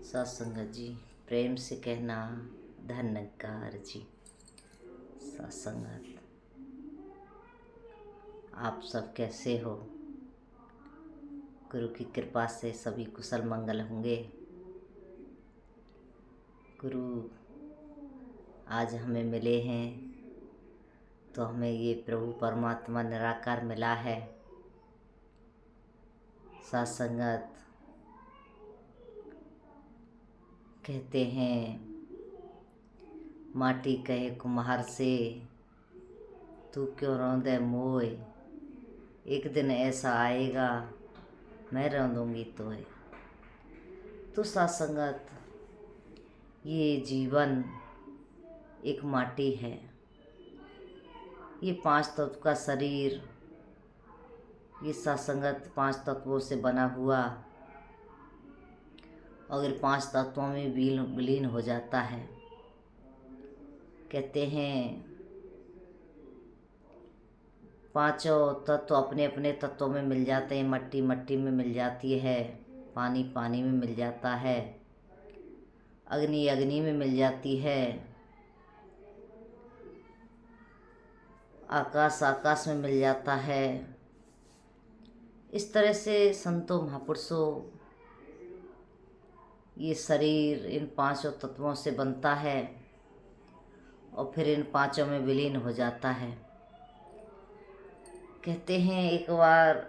सत्संगत जी, प्रेम से कहना धन्यकार जी। सत्संगत, आप सब कैसे हो? गुरु की कृपा से सभी कुशल मंगल होंगे। गुरु आज हमें मिले हैं तो हमें ये प्रभु परमात्मा निराकार मिला है। सत्संगत, कहते हैं माटी कहे कुम्हार से, तू क्यों रौंदे मोए, एक दिन ऐसा आएगा मैं रौंदूंगी तोए। तो सत्संगत, ये जीवन एक माटी है। ये 5 तत्व का शरीर, ये सत्संगत 5 तत्वों से बना हुआ, अगर 5 तत्वों में विलीन हो जाता है। कहते हैं पांचों तत्व अपने अपने तत्वों में मिल जाते हैं। मट्टी मट्टी में मिल जाती है, पानी पानी में मिल जाता है, अग्नि अग्नि में मिल जाती है, आकाश आकाश में मिल जाता है। इस तरह से संतों महापुरुषों ये शरीर इन 5 तत्वों से बनता है और फिर इन 5 में विलीन हो जाता है। कहते हैं एक बार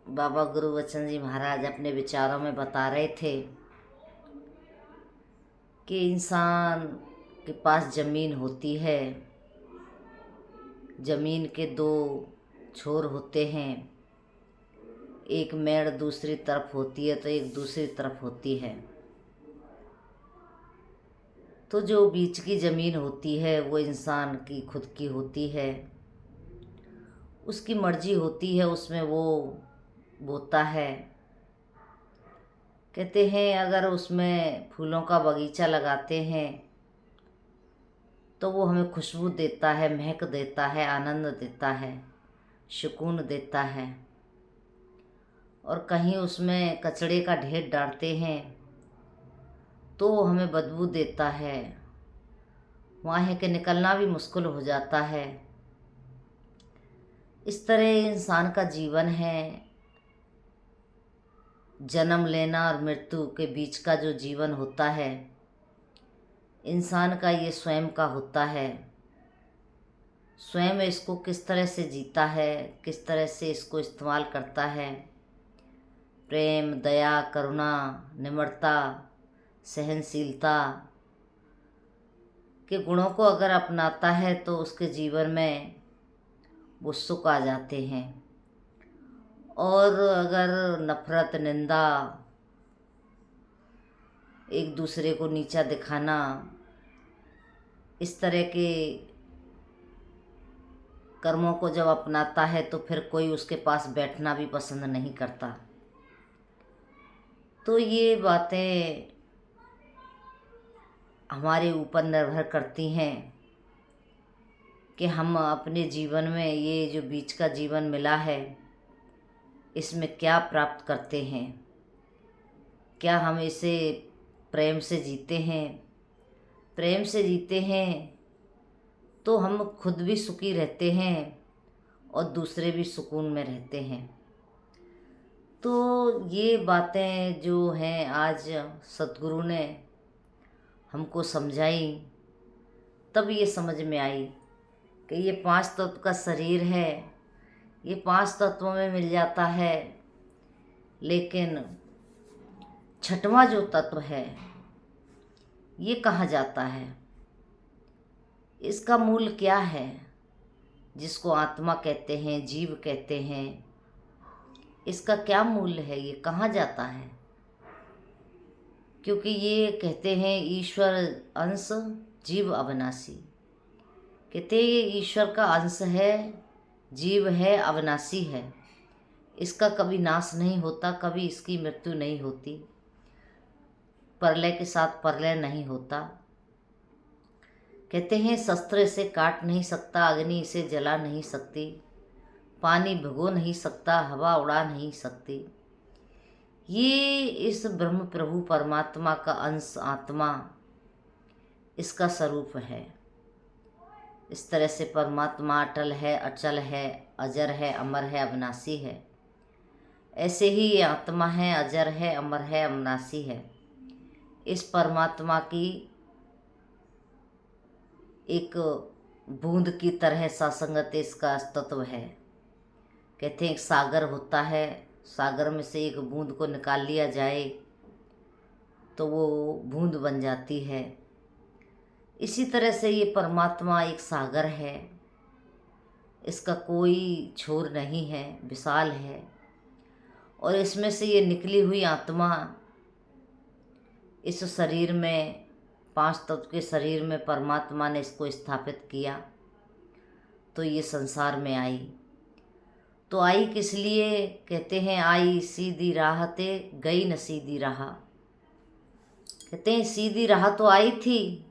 बाबा गुरुबचन जी महाराज अपने विचारों में बता रहे थे कि इंसान के पास ज़मीन होती है, ज़मीन के 2 छोर होते हैं, एक मेड़ दूसरी तरफ होती है तो एक दूसरी तरफ होती है। तो जो बीच की ज़मीन होती है वो इंसान की खुद की होती है, उसकी मर्जी होती है, उसमें वो बोता है। कहते हैं अगर उसमें फूलों का बगीचा लगाते हैं तो वो हमें खुशबू देता है, महक देता है, आनंद देता है, सुकून देता है। और कहीं उसमें कचड़े का ढेर डालते हैं तो वो हमें बदबू देता है, वहाँ के निकलना भी मुश्किल हो जाता है। इस तरह इंसान का जीवन है। जन्म लेना और मृत्यु के बीच का जो जीवन होता है इंसान का, ये स्वयं का होता है। स्वयं इसको किस तरह से जीता है, किस तरह से इसको इस्तेमाल करता है। प्रेम, दया, करुणा, निम्रता, सहनशीलता के गुणों को अगर अपनाता है तो उसके जीवन में वो सुख आ जाते हैं। और अगर नफरत, निंदा, एक दूसरे को नीचा दिखाना, इस तरह के कर्मों को जब अपनाता है तो फिर कोई उसके पास बैठना भी पसंद नहीं करता। तो ये बातें हमारे ऊपर निर्भर करती हैं कि हम अपने जीवन में ये जो बीच का जीवन मिला है इसमें क्या प्राप्त करते हैं। क्या हम इसे प्रेम से जीते हैं? प्रेम से जीते हैं तो हम खुद भी सुखी रहते हैं और दूसरे भी सुकून में रहते हैं। तो ये बातें जो हैं आज सतगुरु ने हमको समझाई, तब ये समझ में आई कि ये 5 तत्व का शरीर है, ये 5 तत्वों में मिल जाता है, लेकिन 6वां जो तत्व है ये कहाँ जाता है? इसका मूल क्या है, जिसको आत्मा कहते हैं, जीव कहते हैं? इसका क्या मूल्य है? ये कहाँ जाता है? क्योंकि ये कहते हैं ईश्वर अंश जीव अविनाशी। कहते हैं ये ईश्वर का अंश है, जीव है, अविनाशी है। इसका कभी नाश नहीं होता, कभी इसकी मृत्यु नहीं होती, प्रलय के साथ प्रलय नहीं होता। कहते हैं शस्त्र इसे काट नहीं सकता, अग्नि इसे जला नहीं सकती, पानी भिगो नहीं सकता, हवा उड़ा नहीं सकती। ये इस ब्रह्म प्रभु परमात्मा का अंश आत्मा इसका स्वरूप है। इस तरह से परमात्मा अटल है, अचल है, अजर है, अमर है, अविनाशी है। ऐसे ही ये आत्मा है, अजर है, अमर है, अविनाशी है। इस परमात्मा की एक बूंद की तरह सासंगत इसका तत्व है। कहते हैं एक सागर होता है, सागर में से एक बूंद को निकाल लिया जाए तो वो बूंद बन जाती है। इसी तरह से ये परमात्मा एक सागर है, इसका कोई छोर नहीं है, विशाल है। और इसमें से ये निकली हुई आत्मा इस शरीर में, 5 तत्व के शरीर में परमात्मा ने इसको स्थापित किया तो ये संसार में आई। तो आई किस लिए? कहते हैं आई सीधी राह ते गई न सीधी राह। कहते हैं सीधी राह तो आई थी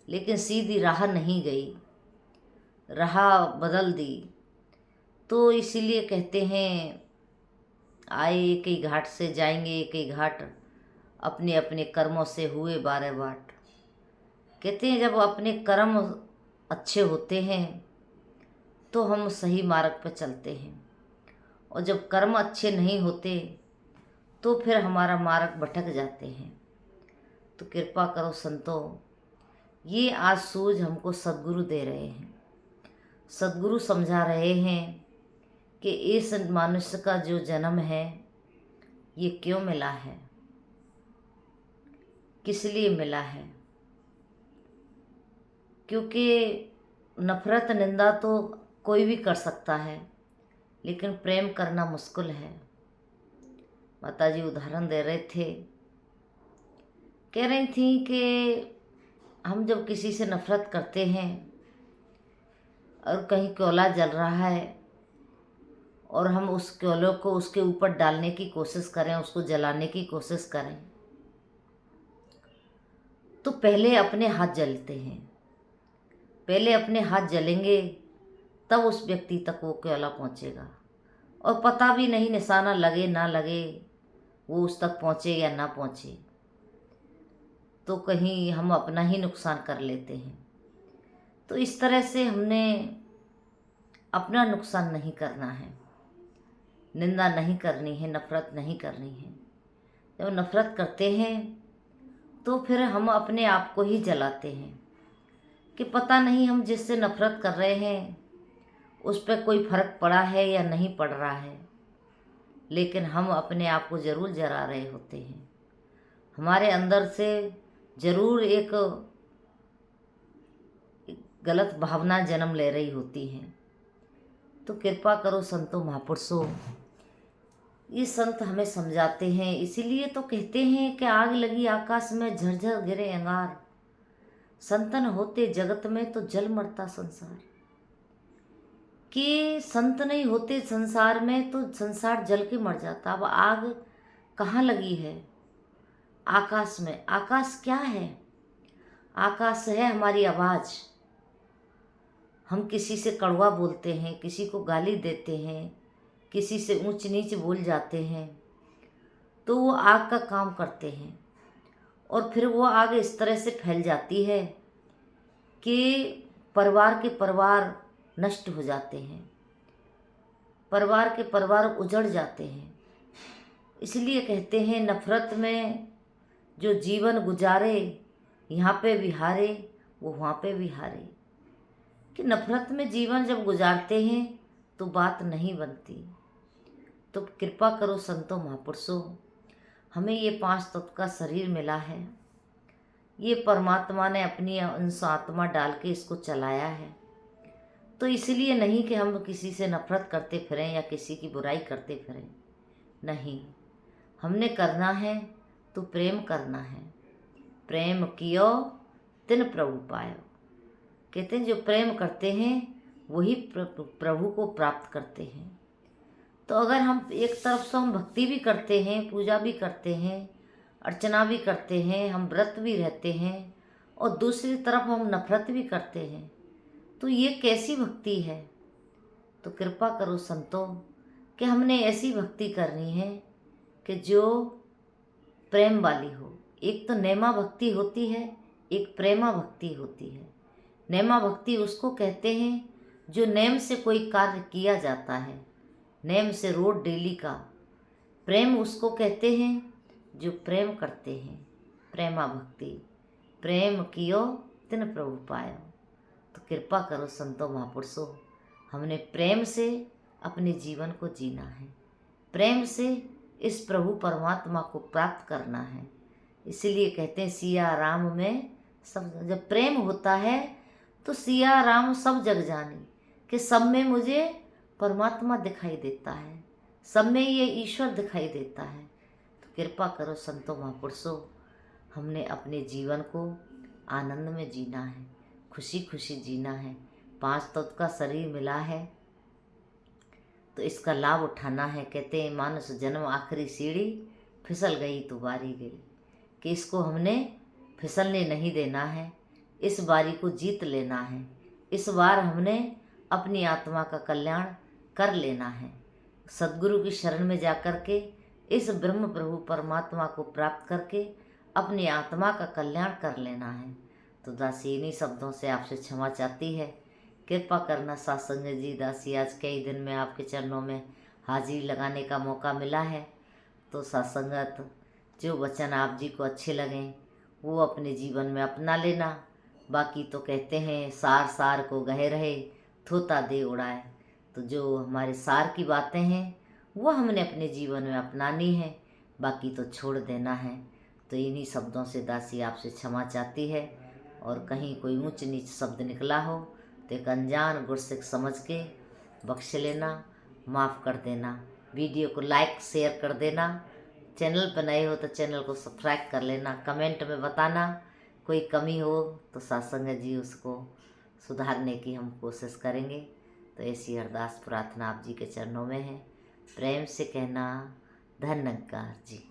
लेकिन सीधी राह नहीं गई, राह बदल दी। तो इसीलिए कहते हैं आए एक ही घाट से जाएंगे एक ही घाट, अपने अपने कर्मों से हुए 12 बाट। कहते हैं जब अपने कर्म अच्छे होते हैं तो हम सही मार्ग पर चलते हैं, और जब कर्म अच्छे नहीं होते तो फिर हमारा मार्ग भटक जाते हैं। तो कृपा करो संतों, ये आज सूझ हमको सद्गुरु दे रहे हैं। सद्गुरु समझा रहे हैं कि इस मनुष्य का जो जन्म है ये क्यों मिला है, किस लिए मिला है। क्योंकि नफरत निंदा तो कोई भी कर सकता है, लेकिन प्रेम करना मुश्किल है। माता जी उदाहरण दे रहे थे, कह रही थी कि हम जब किसी से नफरत करते हैं और कहीं कोयला जल रहा है और हम उस कोयले को उसके ऊपर डालने की कोशिश करें, उसको जलाने की कोशिश करें, तो पहले अपने हाथ जलते हैं। पहले अपने हाथ जलेंगे तब उस व्यक्ति तक वो कोयला पहुंचेगा, और पता भी नहीं निशाना लगे ना लगे वो उस तक पहुंचे या ना पहुंचे, तो कहीं हम अपना ही नुकसान कर लेते हैं। तो इस तरह से हमने अपना नुकसान नहीं करना है, निंदा नहीं करनी है, नफरत नहीं करनी है। जब नफरत करते हैं तो फिर हम अपने आप को ही जलाते हैं कि पता नहीं हम जिससे नफरत कर रहे हैं उस पर कोई फर्क पड़ा है या नहीं पड़ रहा है, लेकिन हम अपने आप को ज़रूर जला रहे होते हैं। हमारे अंदर से ज़रूर एक गलत भावना जन्म ले रही होती है। तो कृपा करो संतों महापुरुषों, ये संत हमें समझाते हैं। इसीलिए तो कहते हैं कि आग लगी आकाश में झरझर गिरे अंगार, संतन होते जगत में तो जल मरता संसार। कि संत नहीं होते संसार में तो संसार जल के मर जाता। अब आग कहाँ लगी है? आकाश में। आकाश क्या है? आकाश है हमारी आवाज़। हम किसी से कड़वा बोलते हैं, किसी को गाली देते हैं, किसी से ऊंच नीच बोल जाते हैं, तो वो आग का काम करते हैं, और फिर वो आग इस तरह से फैल जाती है कि परिवार के परिवार नष्ट हो जाते हैं, परिवार के परिवार उजड़ जाते हैं। इसलिए कहते हैं नफरत में जो जीवन गुजारे, यहाँ पे भी हारे वो वहाँ पे भी हारे। कि नफरत में जीवन जब गुजारते हैं तो बात नहीं बनती। तो कृपा करो संतों महापुरुषों, हमें ये 5 तत्व का शरीर मिला है, ये परमात्मा ने अपनी अंश आत्मा डाल के इसको चलाया है। तो इसलिए नहीं कि हम किसी से नफरत करते फिरें या किसी की बुराई करते फिरें, नहीं। हमने करना है तो प्रेम करना है। प्रेम कियो तिन प्रभु पायो। कहते हैं जो प्रेम करते हैं वही प्रभु को प्राप्त करते हैं। तो अगर हम एक तरफ से हम भक्ति भी करते हैं, पूजा भी करते हैं, अर्चना भी करते हैं, हम व्रत भी रहते हैं, और दूसरी तरफ हम नफरत भी करते हैं, तो ये कैसी भक्ति है? तो कृपा करो संतों कि हमने ऐसी भक्ति करनी है कि जो प्रेम वाली हो। एक तो नेमा भक्ति होती है, एक प्रेमा भक्ति होती है। नेमा भक्ति उसको कहते हैं जो नेम से कोई कार्य किया जाता है, नेम से रोज डेली का। प्रेम उसको कहते हैं जो प्रेम करते हैं, प्रेमा भक्ति। प्रेम कियो तिन प्रभु पायो। तो कृपा करो संतो महापुरुषों, हमने प्रेम से अपने जीवन को जीना है, प्रेम से इस प्रभु परमात्मा को प्राप्त करना है। इसीलिए कहते हैं सिया राम में सब, जब प्रेम होता है तो सिया राम सब जग जानी, कि सब में मुझे परमात्मा दिखाई देता है, सब में ये ईश्वर दिखाई देता है। तो कृपा करो संतो महापुरुषों, हमने अपने जीवन को आनंद में जीना है, खुशी खुशी जीना है। 5 तत्व का शरीर मिला है तो इसका लाभ उठाना है। कहते हैं मानुष जन्म आखिरी सीढ़ी, फिसल गई तो बारी गई, कि इसको हमने फिसलने नहीं देना है, इस बारी को जीत लेना है। इस बार हमने अपनी आत्मा का कल्याण कर लेना है। सद्गुरु की शरण में जाकर के इस ब्रह्म प्रभु परमात्मा को प्राप्त करके अपनी आत्मा का कल्याण कर लेना है। तो दासी इन्हीं शब्दों से आपसे क्षमा चाहती है। कृपा करना सत्संग जी। दासी आज कई दिन में आपके चरणों में हाजिरी लगाने का मौका मिला है, तो सत्संगत जो वचन आप जी को अच्छे लगें वो अपने जीवन में अपना लेना। बाकी तो कहते हैं सार सार को गहे रहे, थोता दे उड़ाए। तो जो हमारे सार की बातें हैं वो हमने अपने जीवन में अपनानी है, बाकी तो छोड़ देना है। तो इन्हीं शब्दों से दासी आपसे क्षमा चाहती है, और कहीं कोई ऊंच नीच शब्द निकला हो तो एक अनजान गुरसिक समझ के बख्श लेना, माफ़ कर देना। वीडियो को लाइक शेयर कर देना। चैनल पर नए हो तो चैनल को सब्सक्राइब कर लेना। कमेंट में बताना कोई कमी हो तो सत्संग जी उसको सुधारने की हम कोशिश करेंगे। तो ऐसी अरदास प्रार्थना आप जी के चरणों में है। प्रेम से कहना धन्यकार जी।